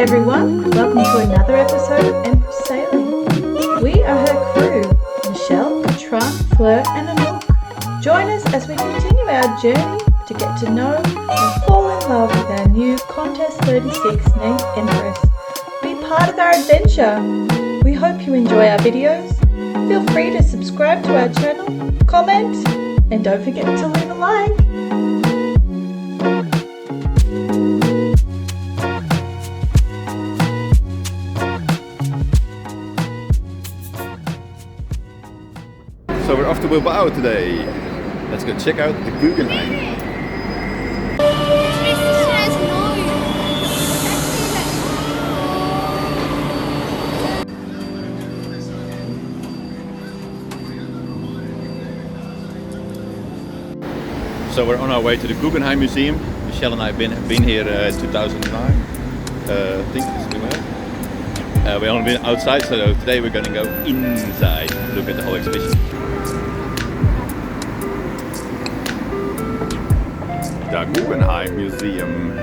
everyone, welcome to another episode of Empress Sailing. We are her crew, Michelle, Katran, Fleur and Anouk. Join us as we continue our journey to get to know and fall in love with our new Contest 36 named Empress. Be part of our adventure. We hope you enjoy our videos. Feel free to subscribe to our channel, comment, and don't forget to leave a like. So we're off to Bilbao today. Let's go check out the Guggenheim. So we're on our way to the Guggenheim Museum. Michelle and I have been here 2009. I think it's been well. We've only been outside, so today we're going to go inside, look at the whole exhibition. The Guggenheim Museum.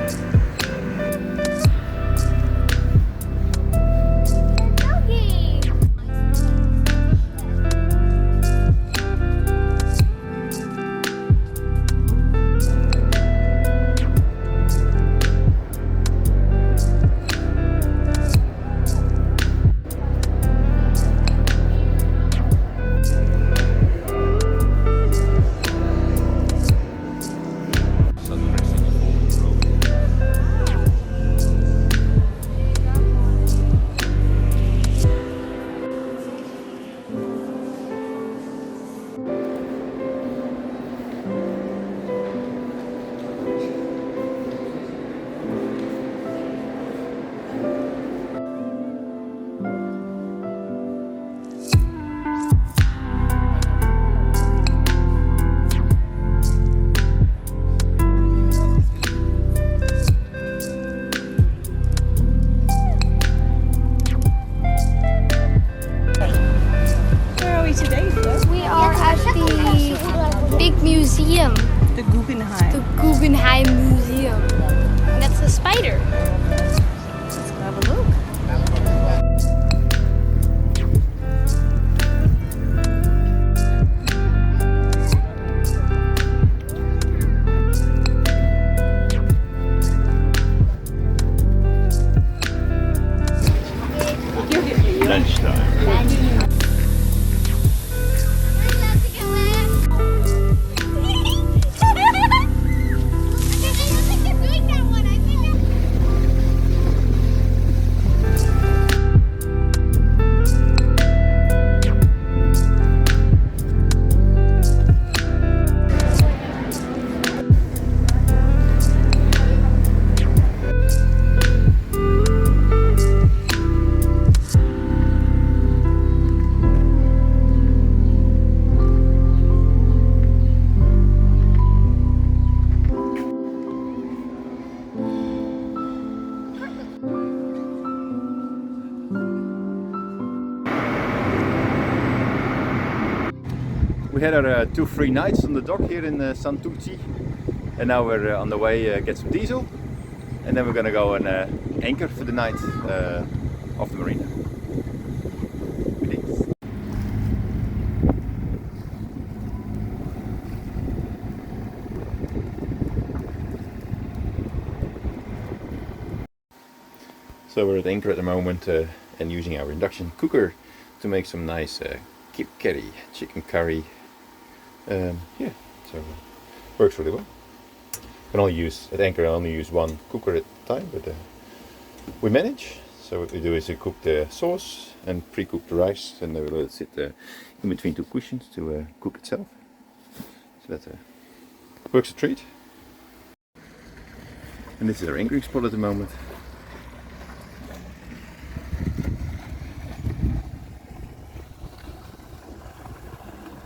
Museum. The Guggenheim. The Guggenheim Museum. And that's a spider. Let's go have a look. Lunchtime. We had our 2 free nights on the dock here in Santucci, and now we're on the way get some diesel, and then we're gonna go and anchor for the night off the marina. So we're at anchor at the moment and using our induction cooker to make some nice kip curry, chicken curry. Yeah, so works really well. Can only use at anchor. I only use one cooker at a time, but we manage. So what we do is we cook the sauce and pre-cook the rice, and then we let it sit in between 2 cushions to cook itself. So that works a treat. And this is our anchoring spot at the moment.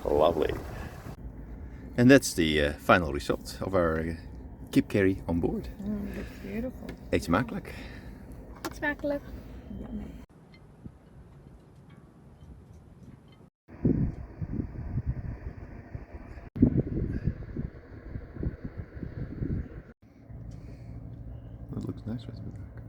Lovely. And that's the final result of our kip curry on board. That's beautiful. Eet smakelijk. Smakelijk. Yummy. That looks nice right at the back.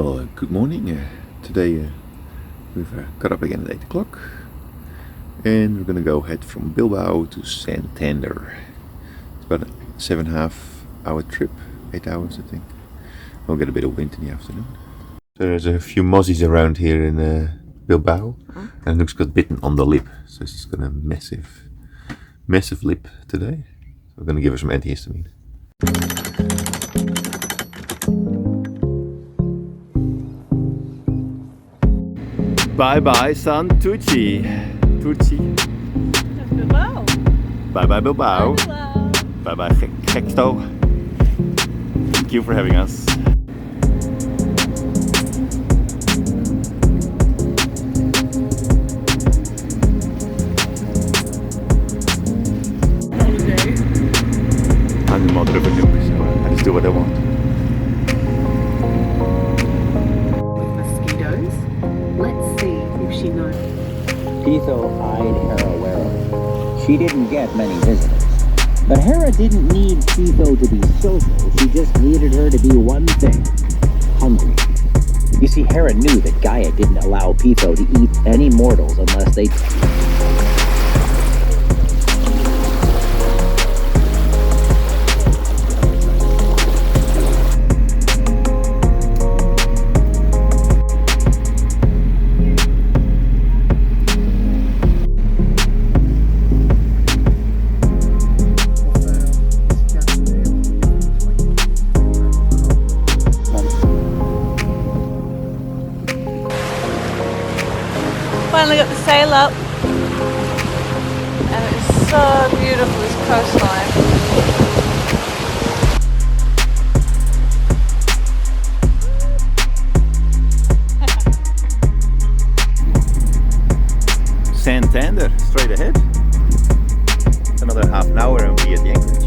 Well, good morning. Today we've got up again at 8 o'clock and we're gonna go head from Bilbao to Santander. It's about a 7.5 hour trip, 8 hours I think. We'll get a bit of wind in the afternoon. So there's a few mozzies around here in Bilbao and Nook's got bitten on the lip, so she's got a massive lip today. So we're gonna give her some antihistamine. Bye bye Santucci. Tucci. Bilbao. Bye bye Bilbao. Bye bye Geksto. Thank you for having us. I'm the mother of a nuke, so I just do what I want. Mosquitoes. Let's see if she knows. Tito eyed Hera warily. She didn't get many visitors. But Hera didn't need Tito to be social. She just needed her to be one thing: hungry. You see, Hera knew that Gaia didn't allow Tito to eat any mortals unless they... Finally got the sail up, and it's so beautiful, this coastline. Santander, straight ahead. Another half an hour and we'll be at the anchorage.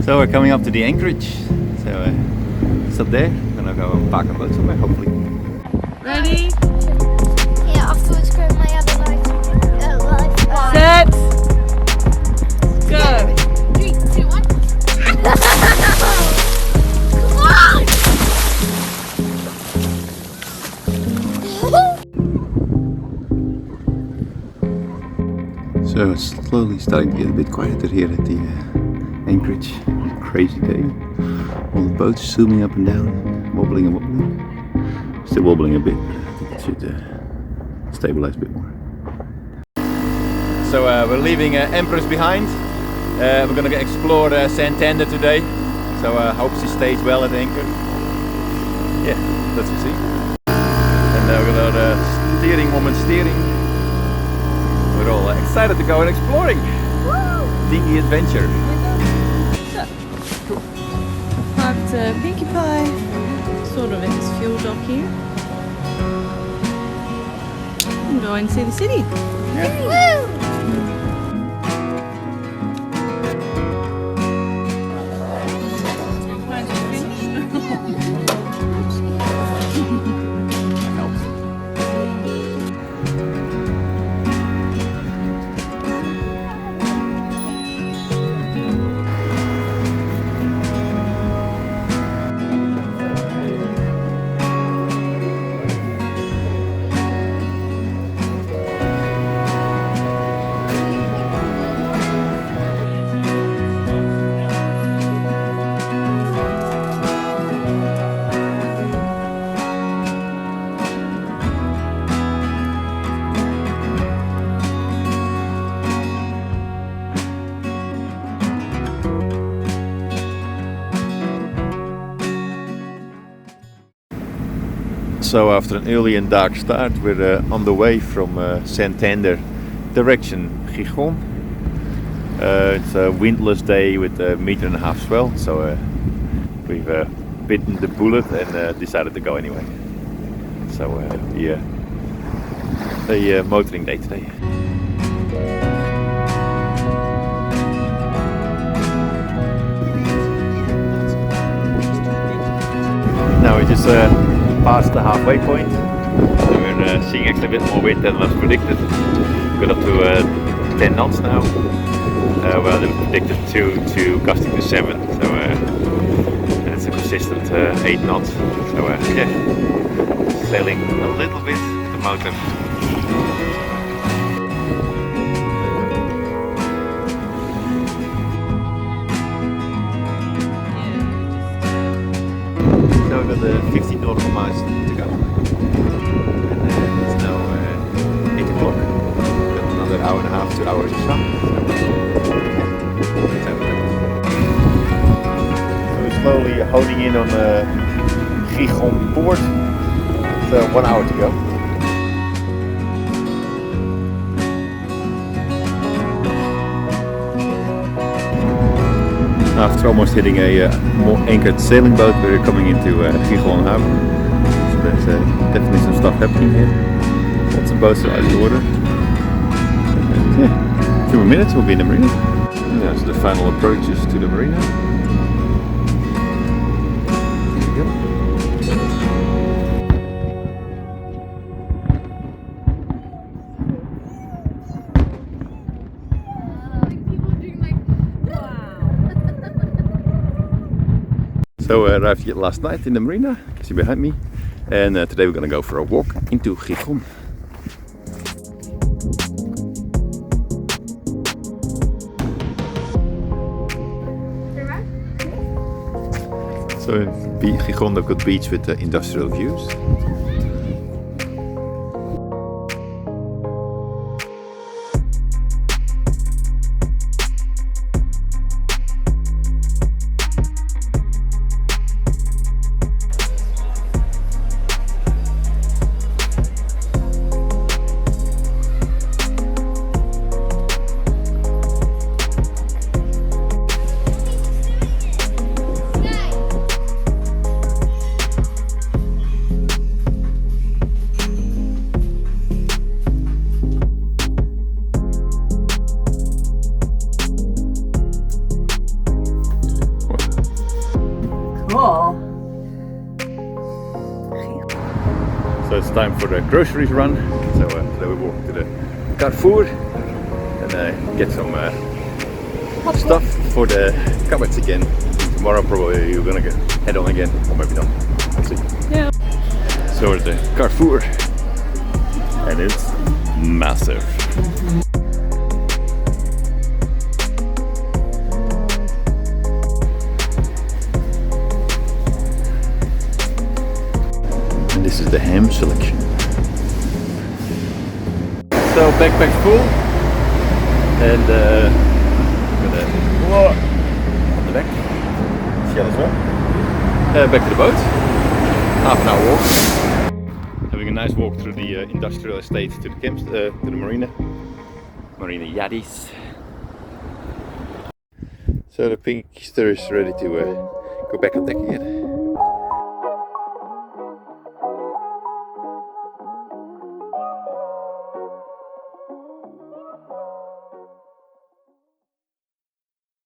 So we're coming up to the anchorage. So it's up there. I'm gonna go and park a boat somewhere, hopefully. Ready? Yeah, afterwards go my other life. Set. Go. 3, 2, 1. Come on! So it's slowly starting to get a bit quieter here at the anchorage. Crazy day. All the boats zooming up and down, wobbling and wobbling. Still wobbling a bit, but I think it should stabilize a bit more. So we're leaving Empress behind. We're gonna explore Santander today. So I hope she stays well at anchor. Yeah, let's see. And we're gonna steering woman steering. We're all excited to go and exploring. Dingy adventure. Parked Pinkie Pie, sort of in this fuel dock here. And go and see the city. So after an early and dark start, we're on the way from Santander direction Gijon. It's a windless day with 1.5 meter swell, so we've bitten the bullet and decided to go anyway. So yeah, a motoring day today. Now we just past the halfway point, and we're seeing actually a bit more wind than was predicted. Got up to 10 knots now. Well, it was predicted 2 to gusting to 7, so and it's a consistent 8 knots. So yeah, sailing a little bit the motor. So we've got 15 nautical miles to go. And it's now 8 o'clock. We've got another hour and a half, 2 hours or so. So we're slowly holding in on Gijon port. So 1 hour to go. After almost hitting a more anchored sailing boat, we're coming into Gijon Harbor. So there's definitely some stuff happening here. Lots of boats are out of the water. And, yeah, a few more minutes we'll be in the marina. And there's the final approaches to the marina. Here we go. So I arrived here last night in the marina, you can see behind me, and today we're gonna go for a walk into Gijon. So in Gijon they've got beach with industrial views. Cool. So it's time for the groceries run. So today we walk to the Carrefour and get some stuff for the cupboards again. Tomorrow probably you're gonna head on again, or maybe not. Let's see. Yeah. So it's the Carrefour, and it's massive. And this is the ham selection. So backpack's full, and on the back, shell as well. Back to the boat. Half an hour walk. Having a nice walk through the industrial estate to the camps, to the marina. Marina Yates. So the Pinkster is ready to go back on deck again.